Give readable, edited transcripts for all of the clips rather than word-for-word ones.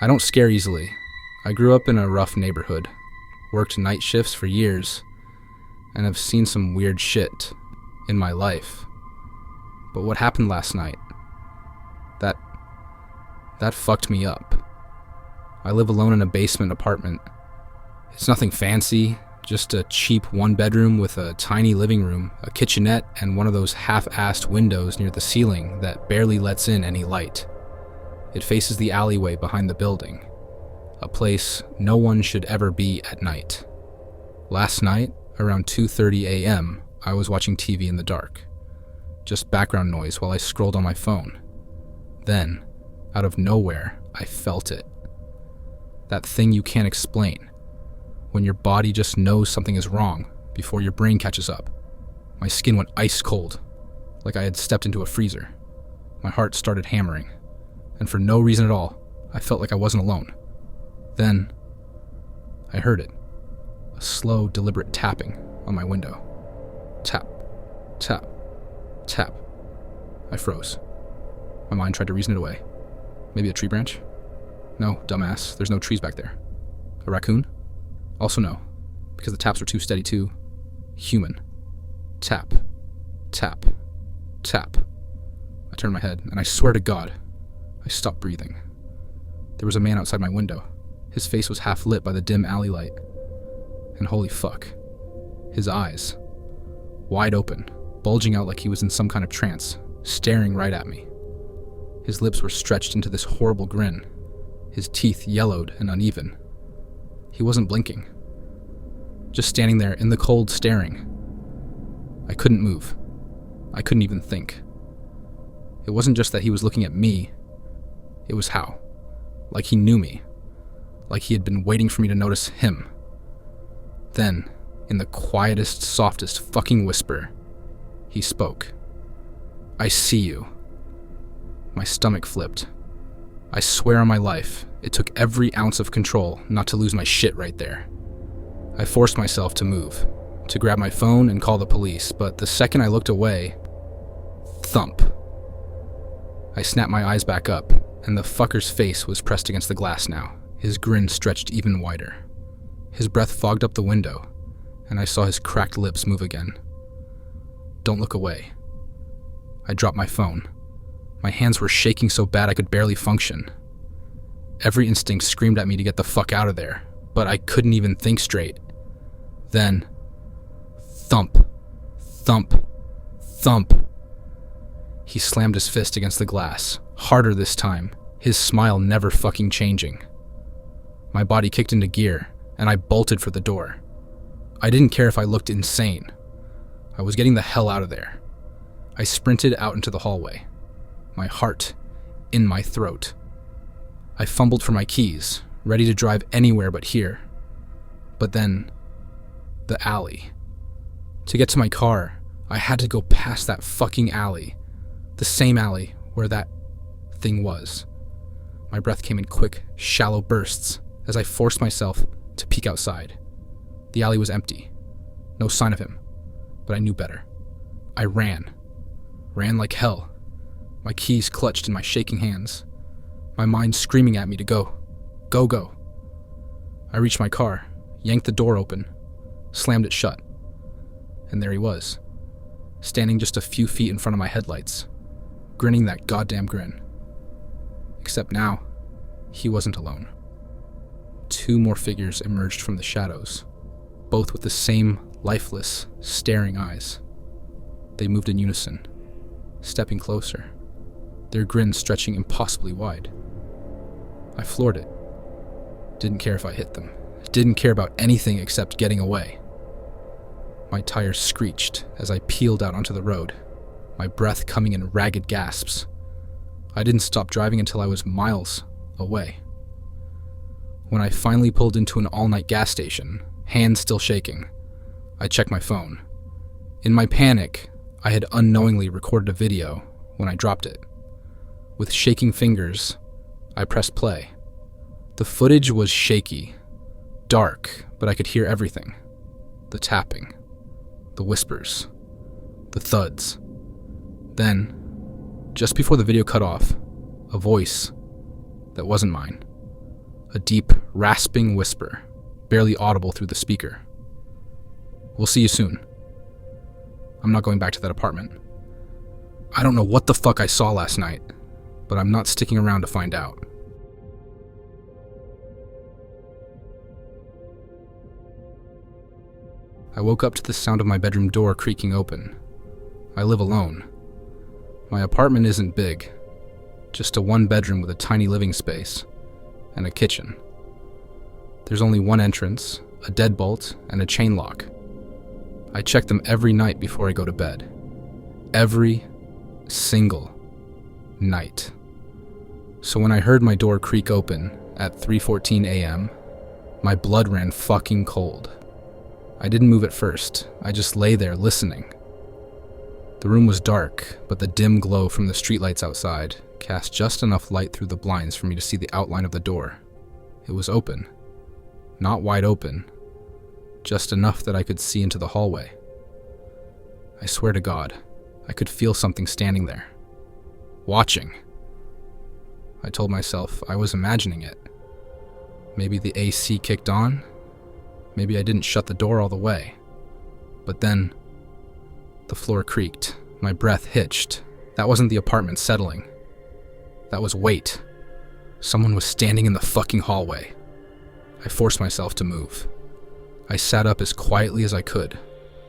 I don't scare easily. I grew up in a rough neighborhood, worked night shifts for years, and have seen some weird shit in my life. But what happened last night, that fucked me up. I live alone in a basement apartment. It's nothing fancy, just a cheap one-bedroom with a tiny living room, a kitchenette, and one of those half-assed windows near the ceiling that barely lets in any light. It faces the alleyway behind the building, a place no one should ever be at night. Last night, around 2:30 a.m., I was watching TV in the dark. Just background noise while I scrolled on my phone. Then, out of nowhere, I felt it. That thing you can't explain. When your body just knows something is wrong before your brain catches up. My skin went ice cold, like I had stepped into a freezer. My heart started hammering, and for no reason at all, I felt like I wasn't alone. Then, I heard it. A slow, deliberate tapping on my window. Tap, tap, tap. I froze. My mind tried to reason it away. Maybe a tree branch? No, dumbass, there's no trees back there. A raccoon? Also no, because the taps were too steady too. Human. Tap, tap, tap. I turned my head, and I swear to God, I stopped breathing. There was a man outside my window. His face was half lit by the dim alley light. And holy fuck, his eyes, wide open, bulging out like he was in some kind of trance, staring right at me. His lips were stretched into this horrible grin, his teeth yellowed and uneven. He wasn't blinking. Just standing there in the cold staring. I couldn't move. I couldn't even think. It wasn't just that he was looking at me. It was how. Like he knew me. Like he had been waiting for me to notice him. Then, in the quietest, softest fucking whisper, he spoke. I see you. My stomach flipped. I swear on my life, it took every ounce of control not to lose my shit right there. I forced myself to move, to grab my phone and call the police, but the second I looked away, thump. I snapped my eyes back up, and the fucker's face was pressed against the glass now, his grin stretched even wider. His breath fogged up the window, and I saw his cracked lips move again. Don't look away. I dropped my phone. My hands were shaking so bad I could barely function. Every instinct screamed at me to get the fuck out of there, but I couldn't even think straight. Then, thump, thump, thump. He slammed his fist against the glass, harder this time, his smile never fucking changing. My body kicked into gear, and I bolted for the door. I didn't care if I looked insane. I was getting the hell out of there. I sprinted out into the hallway, my heart in my throat. I fumbled for my keys, ready to drive anywhere but here. But then, the alley. To get to my car, I had to go past that fucking alley. The same alley where that thing was. My breath came in quick, shallow bursts as I forced myself to peek outside. The alley was empty. No sign of him. But I knew better. I ran. Ran like hell. My keys clutched in my shaking hands. My mind screaming at me to go. Go, go. I reached my car, yanked the door open, slammed it shut. And there he was, standing just a few feet in front of my headlights, grinning that goddamn grin. Except now, he wasn't alone. Two more figures emerged from the shadows, both with the same lifeless, staring eyes. They moved in unison, stepping closer, their grins stretching impossibly wide. I floored it. Didn't care if I hit them. Didn't care about anything except getting away. My tires screeched as I peeled out onto the road, my breath coming in ragged gasps. I didn't stop driving until I was miles away. When I finally pulled into an all-night gas station, hands still shaking, I checked my phone. In my panic, I had unknowingly recorded a video when I dropped it. With shaking fingers, I pressed play. The footage was shaky, dark, but I could hear everything. The tapping, the whispers, the thuds. Then, just before the video cut off, a voice that wasn't mine, A deep, rasping whisper, barely audible through the speaker. "We'll see you soon. I'm not going back to that apartment. I don't know what the fuck I saw last night, but I'm not sticking around to find out." I woke up to the sound of my bedroom door creaking open. I live alone. My apartment isn't big, just a one bedroom with a tiny living space and a kitchen. There's only one entrance, a deadbolt, and a chain lock. I check them every night before I go to bed. Every single night. So when I heard my door creak open at 3:14 a.m., my blood ran fucking cold. I didn't move at first. I just lay there listening. The room was dark, but the dim glow from the streetlights outside cast just enough light through the blinds for me to see the outline of the door. It was open. Not wide open, just enough that I could see into the hallway. I swear to God, I could feel something standing there, watching. I told myself I was imagining it. Maybe the AC kicked on. Maybe I didn't shut the door all the way. But then, the floor creaked. My breath hitched. That wasn't the apartment settling. That was weight. Someone was standing in the fucking hallway. I forced myself to move. I sat up as quietly as I could,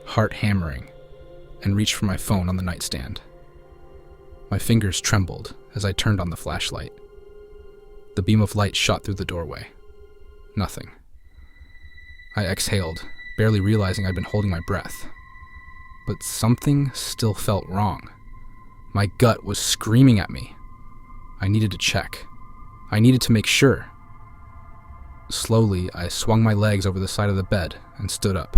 heart hammering, and reached for my phone on the nightstand. My fingers trembled as I turned on the flashlight. The beam of light shot through the doorway. Nothing. I exhaled, barely realizing I'd been holding my breath. But something still felt wrong. My gut was screaming at me. I needed to check. I needed to make sure. Slowly, I swung my legs over the side of the bed and stood up.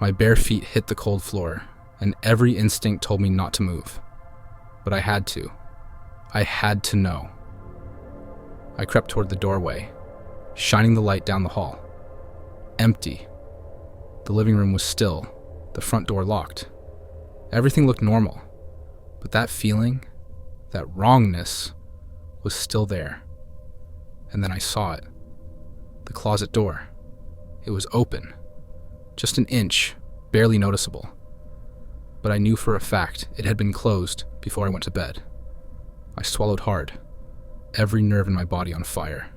My bare feet hit the cold floor, and every instinct told me not to move. But I had to. I had to know. I crept toward the doorway, shining the light down the hall. Empty. The living room was still, the front door locked. Everything looked normal, but that feeling, that wrongness, was still there. And then I saw it. The closet door. It was open. Just an inch, barely noticeable. But I knew for a fact it had been closed before I went to bed. I swallowed hard, every nerve in my body on fire.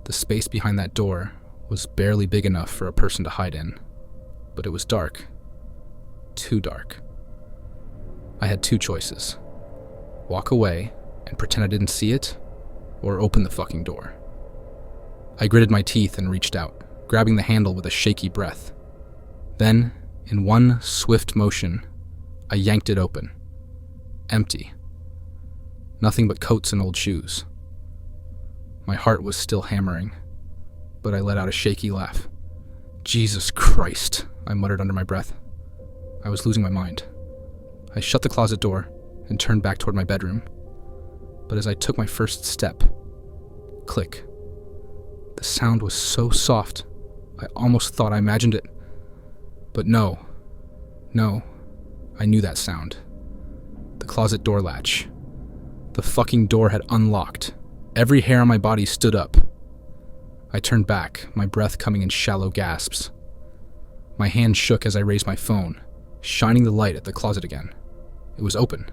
The space behind that door was barely big enough for a person to hide in, but it was dark. Too dark. I had two choices. Walk away and pretend I didn't see it, or open the fucking door. I gritted my teeth and reached out, grabbing the handle with a shaky breath. Then, in one swift motion, I yanked it open. Empty. Nothing but coats and old shoes. My heart was still hammering, but I let out a shaky laugh. "Jesus Christ," I muttered under my breath. I was losing my mind. I shut the closet door and turned back toward my bedroom. But as I took my first step, click. The sound was so soft, I almost thought I imagined it. But no, I knew that sound. The closet door latch. The fucking door had unlocked. Every hair on my body stood up. I turned back, my breath coming in shallow gasps. My hand shook as I raised my phone, shining the light at the closet again. It was open.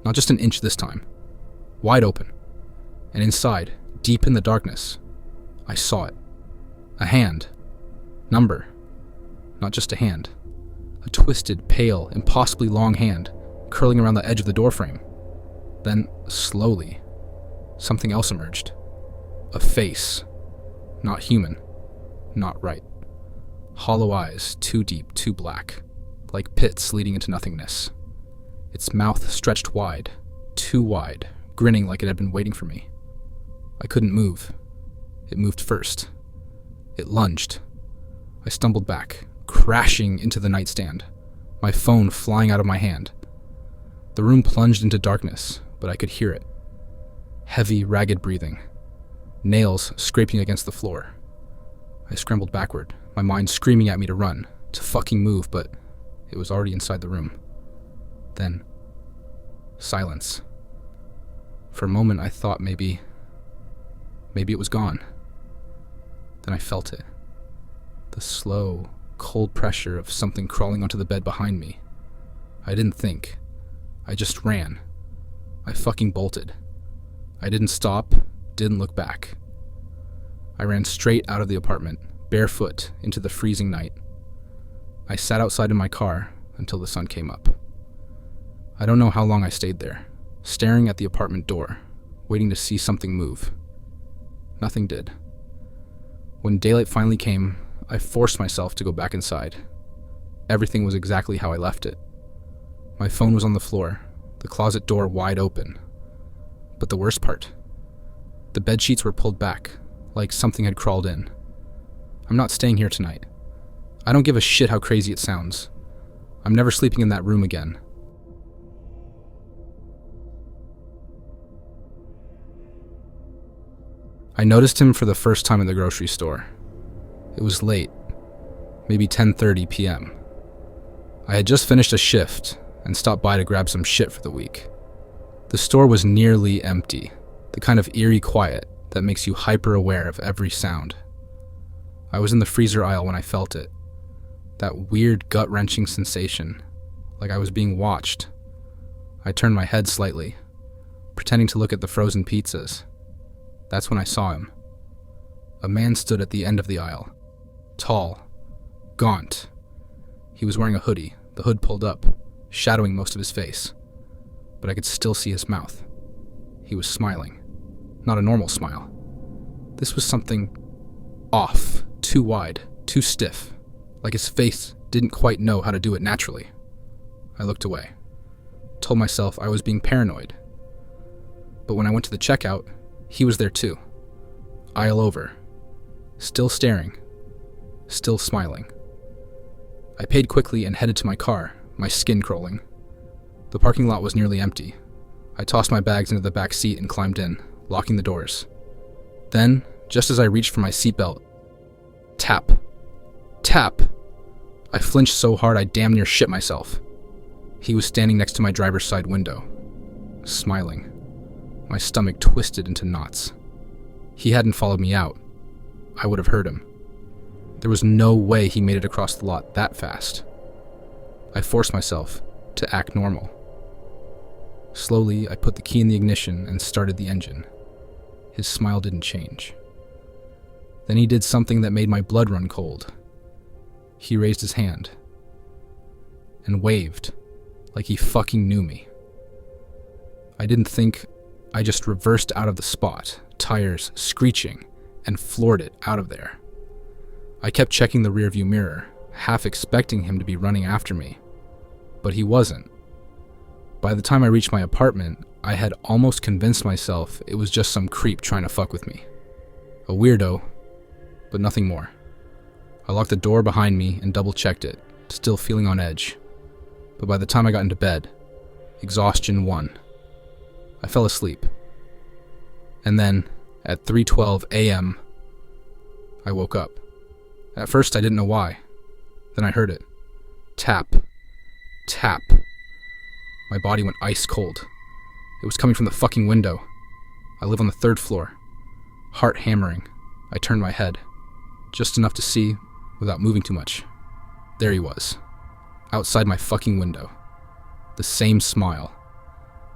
Not just an inch this time. Wide open. And inside, deep in the darkness, I saw it. A hand. Number. Not just a hand. A twisted, pale, impossibly long hand, curling around the edge of the doorframe. Then, slowly, something else emerged. A face. Not human. Not right. Hollow eyes, too deep, too black, like pits leading into nothingness. Its mouth stretched wide, too wide, grinning like it had been waiting for me. I couldn't move. It moved first. It lunged. I stumbled back, crashing into the nightstand, my phone flying out of my hand. The room plunged into darkness, but I could hear it. Heavy, ragged breathing. Nails scraping against the floor. I scrambled backward, my mind screaming at me to run, to fucking move, but it was already inside the room. Then, silence. For a moment I thought maybe Maybe it was gone. Then I felt it. The slow, cold pressure of something crawling onto the bed behind me. I didn't think. I just ran. I fucking bolted. I didn't stop, didn't look back. I ran straight out of the apartment, barefoot, into the freezing night. I sat outside in my car until the sun came up. I don't know how long I stayed there, staring at the apartment door, waiting to see something move. Nothing did. When daylight finally came, I forced myself to go back inside. Everything was exactly how I left it. My phone was on the floor, the closet door wide open. But the worst part, the bed sheets were pulled back, like something had crawled in. I'm not staying here tonight. I don't give a shit how crazy it sounds. I'm never sleeping in that room again. I noticed him for the first time in the grocery store. It was late, maybe 10:30 p.m. I had just finished a shift and stopped by to grab some shit for the week. The store was nearly empty, the kind of eerie quiet that makes you hyper-aware of every sound. I was in the freezer aisle when I felt it, that weird gut-wrenching sensation, like I was being watched. I turned my head slightly, pretending to look at the frozen pizzas. That's when I saw him. A man stood at the end of the aisle, tall, gaunt. He was wearing a hoodie, the hood pulled up, shadowing most of his face, but I could still see his mouth. He was smiling. Not a normal smile. This was something off, too wide, too stiff, like his face didn't quite know how to do it naturally. I looked away, told myself I was being paranoid. But when I went to the checkout, he was there too, aisle over, still staring, still smiling. I paid quickly and headed to my car, my skin crawling. The parking lot was nearly empty. I tossed my bags into the back seat and climbed in, locking the doors. Then, just as I reached for my seatbelt, tap, tap. I flinched so hard I damn near shit myself. He was standing next to my driver's side window, smiling. My stomach twisted into knots. He hadn't followed me out. I would have heard him. There was no way he made it across the lot that fast. I forced myself to act normal. Slowly, I put the key in the ignition and started the engine. His smile didn't change. Then he did something that made my blood run cold. He raised his hand and waved like he fucking knew me. I didn't think. I just reversed out of the spot, tires screeching, and floored it out of there. I kept checking the rearview mirror, half expecting him to be running after me, but he wasn't. By the time I reached my apartment, I had almost convinced myself it was just some creep trying to fuck with me. A weirdo, but nothing more. I locked the door behind me and double-checked it, still feeling on edge. But by the time I got into bed, exhaustion won. I fell asleep. And then, at 3:12 a.m., I woke up. At first, I didn't know why. Then I heard it. Tap. Tap. My body went ice cold. It was coming from the fucking window. I live on the 3rd floor. Heart hammering. I turned my head. Just enough to see, without moving too much. There he was. Outside my fucking window. The same smile.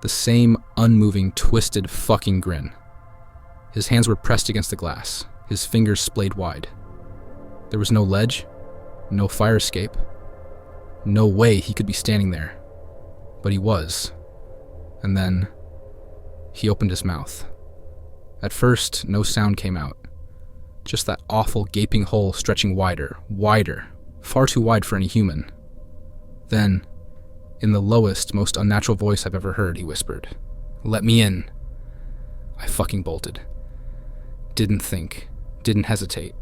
The same unmoving, twisted fucking grin. His hands were pressed against the glass, his fingers splayed wide. There was no ledge, no fire escape. No way he could be standing there. But he was. And then, he opened his mouth. At first, no sound came out. Just that awful gaping hole stretching wider, far too wide for any human. Then, in the lowest, most unnatural voice I've ever heard, he whispered, "Let me in." I fucking bolted. Didn't think. Didn't hesitate.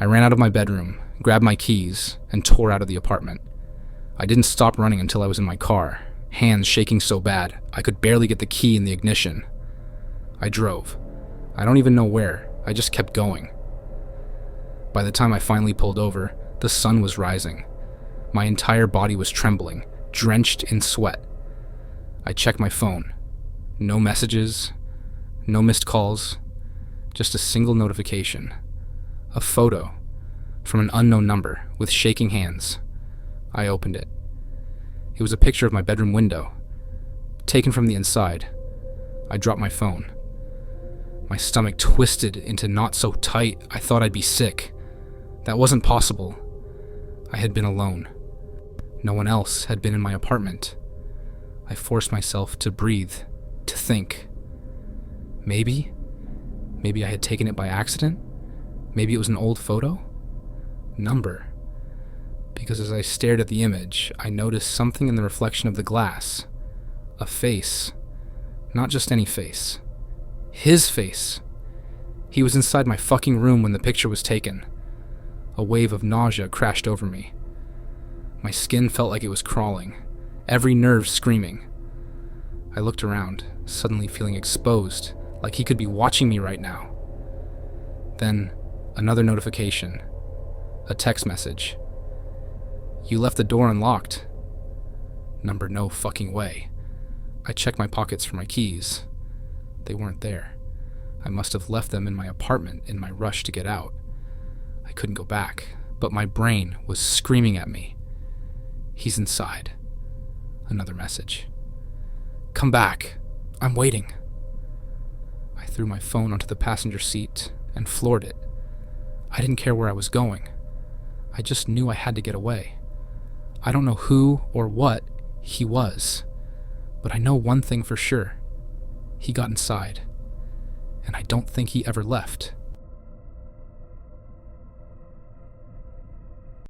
I ran out of my bedroom, grabbed my keys, and tore out of the apartment. I didn't stop running until I was in my car, hands shaking so bad I could barely get the key in the ignition. I drove. I don't even know where. I just kept going. By the time I finally pulled over, the sun was rising. My entire body was trembling, drenched in sweat. I checked my phone. No messages, no missed calls, Just a single notification. A photo from an unknown number with shaking hands. I opened it. It was a picture of my bedroom window, taken from the inside. I dropped my phone. My stomach twisted into knots so tight I thought I'd be sick. That wasn't possible. I had been alone. No one else had been in my apartment. I forced myself to breathe, to think. Maybe I had taken it by accident? Maybe it was an old photo? Number. Because as I stared at the image, I noticed something in the reflection of the glass. A face. Not just any face. His face. He was inside my fucking room when the picture was taken. A wave of nausea crashed over me. My skin felt like it was crawling, every nerve screaming. I looked around, suddenly feeling exposed, like he could be watching me right now. Then, another notification. A text message. You left the door unlocked. Number no fucking way. I checked my pockets for my keys. They weren't there. I must have left them in my apartment in my rush to get out. I couldn't go back, but my brain was screaming at me. He's inside. Another message. Come back. I'm waiting. I threw my phone onto the passenger seat and floored it. I didn't care where I was going. I just knew I had to get away. I don't know who or what he was, but I know one thing for sure. He got inside, and I don't think he ever left.